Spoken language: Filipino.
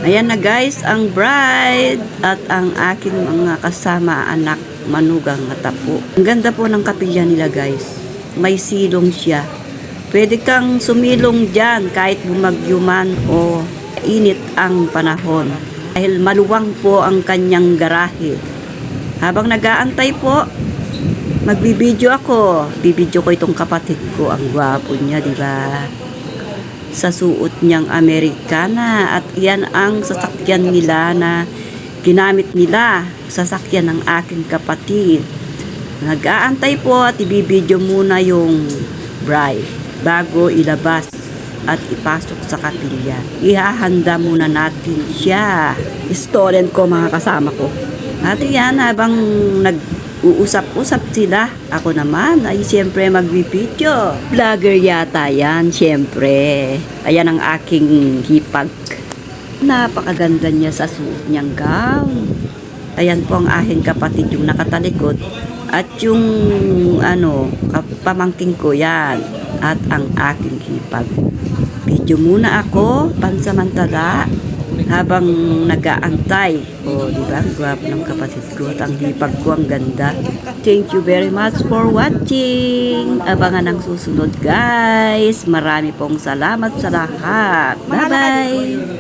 Ayan na guys, ang bride at ang aking mga kasama anak manugang na tapo. Ang ganda po ng kapilya nila guys. May silong siya. Pwede kang sumilong dyan kahit bumagyo man o init ang panahon. Dahil maluwang po ang kanyang garahe. Habang nag-aantay po, magbibideo ako. Bibideo ko itong kapatid ko. Ang gwapo niya, di ba? Sa suot niyang Amerikana. At yan ang sasakyan nila na ginamit nila. Sasakyan ng aking kapatid. Nag-aantay po at ibibideo muna yung bride bago ilabas at ipasok sa kapilya. Ihahanda muna natin siya. Student ko, mga kasama ko. At yan, habang nag-uusap-usap sila, ako naman ay siyempre magbibideo. Vlogger yata yan, siyempre. Ayan ang aking hipag. Napakaganda niya sa suot niyang gown. Ayan po ang aking kapatid, yung nakatalikod. At yung pamangking ko yan. At ang aking hipag. Video muna ako, pansamantala, habang nag-aantay. O, diba? Ang gwapo ng kapatid ko at ang hipag ko, ang ganda. Thank you very much for watching. Abangan ang susunod, guys. Marami pong salamat sa lahat. Bye-bye!